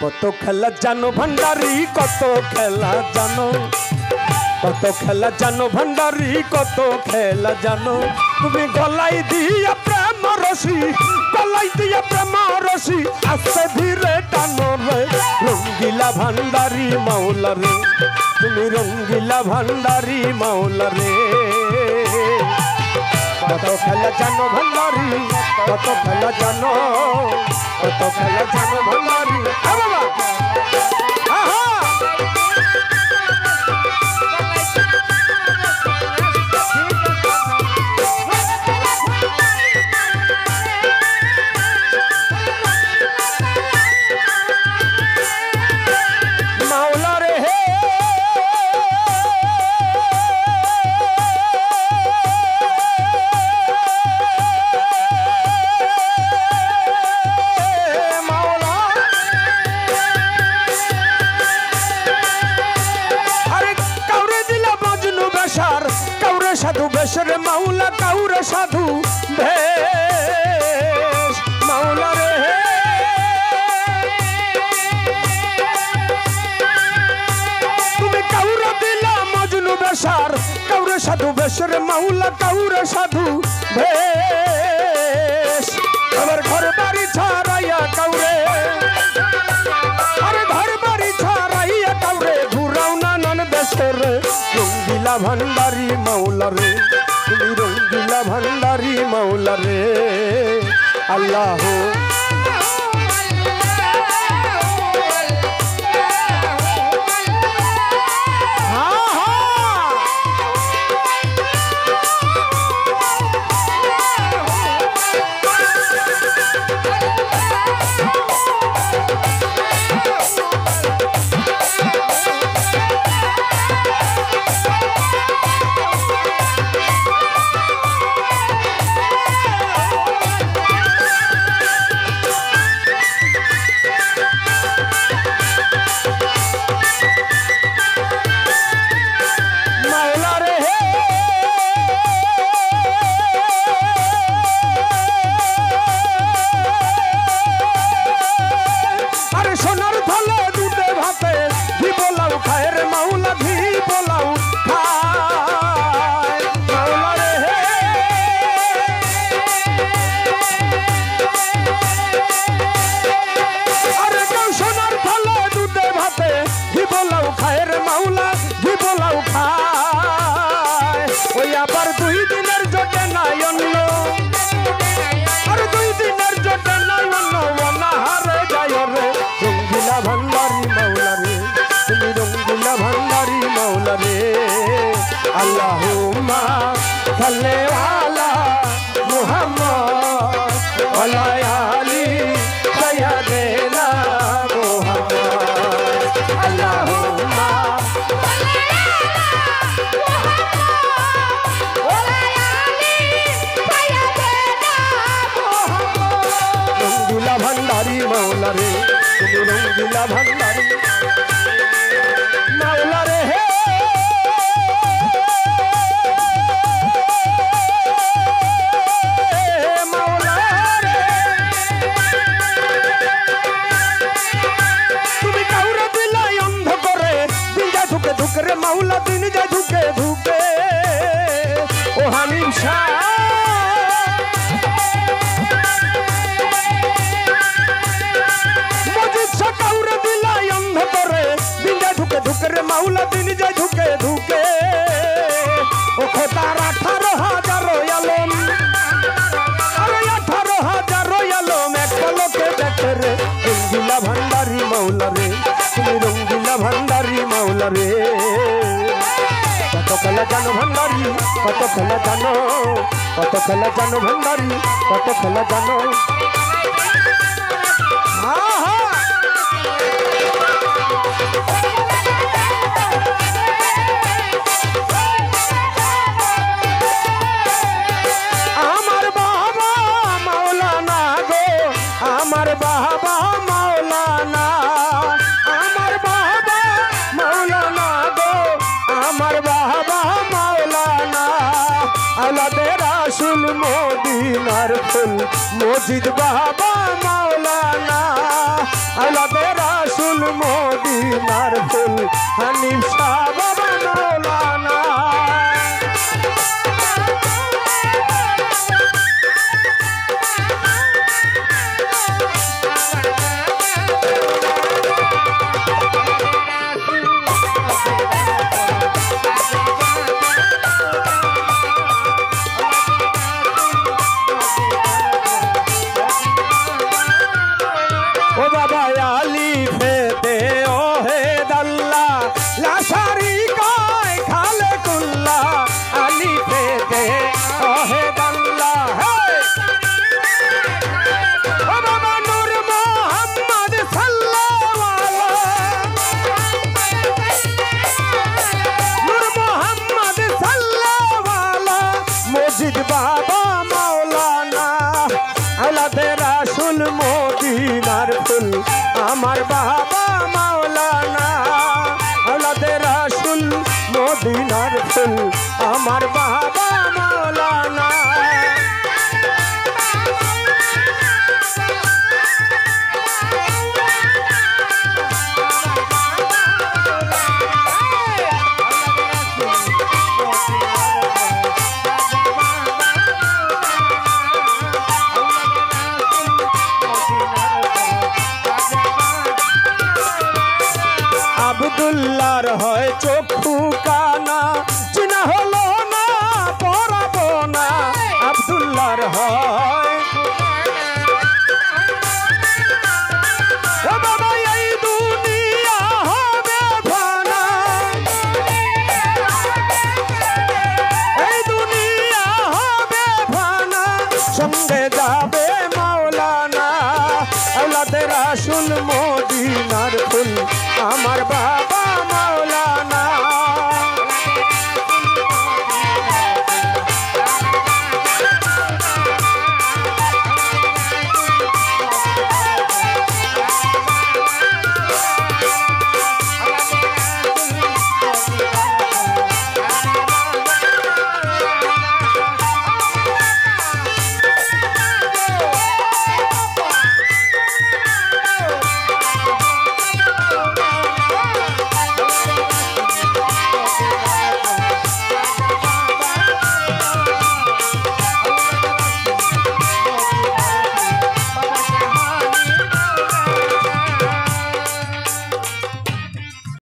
কত খেলা জানো ভান্ডারি কত খেলা জানো কত খেলা জানো ভান্ডারি কত খেলা জানো তুমি গলাই দিয়া প্রেম রসি গলাই দিয়া প্রেম রসি আস্তে ধীরে টানো রে রঙ্গিলা ভান্ডারি মাওলা রে তুমি রঙ্গিলা ভান্ডারি মাওলা রে কত খেলা জানো ভান্ডারি কত খেলা জানো কত খেলা জানো ভান্ডারি বাবা আহা साधु बेशर माउला काउरे साधु भेष माउला रे तुम्हें काउरे दिला मजनू बेशर काउरे साधु बेशर माउला काउरे साधु भेष अगर घर बाड़ी छाड़ाया काउरे अरे घर बाड़ी छाड़ाया काउरे घुराऊ ना नन बेशर रंगीला भंडारी मौला रे तुमी रंगीला भंडारी मौला रे अल्लाह अल्लाहुम्मा सल्ले अला मुहम्मद वला आली सय्यदना मुहम्मद अल्लाहुम्मा सल्ले अला मुहम्मद वला आली सय्यदना मुहम्मद रंगीला भंडारी मौला रे तुम रंगीला भंडारी मौला रे रे मौला दिन जा झुके झुके ओ हनीम शाह मजिद सकाउर दिला अंध करे दिन जा झुके झुके रे मौला दिन जा झुके झुके ओ खोतार 18,000 आलम अरे 18,000 आलम एक पलके देखे रे रंगीला भंडारी मौला रे तुम रंगीला भंडारी मौला रे कत खेला जानो भंडारी कत खेला जानो भंडारी कत खेला जानो আমার বাবা মাওলানা গো আমার বাবা মাওলানা আমার বাবা মাওলানা গো আমার বাবা মাওলানা আলাদে রাসূল মদিনার ফুল মজিদ বাবা মাওলানা আওলাদে রাসূল মদিনার ফুল হানিফ শাহ বাবা মাওলানা ও বাবা আলিফে দে ও হে দাল্লা লা শারিকা খালে কুল্লা আলিফে দে ও হে দাল্লা হে ও বাবা নূর মোহাম্মদ সাল্লাল্লাহু নূর মোহাম্মদ সাল্লাল্লাহু মসজিদ বাবা মাওলানা আওলাদে রাসূল মদিনার ফুল আমার বাবা মাওলানা আওলাদে রাসূল মদিনার ফুল আমার বাবা মাওলানা আব্দুল্লাহর হয় চক্ষু কানা চিনা হলো না পরাবো না আব্দুল্লাহর হয় ও বাবা এই দুনিয়া হবে ফানা এই দুনিয়া হবে ফানা সঙ্গে যাবে মাওলানা আওলাদে রাসূল মদিনার ফুল আমার বাবা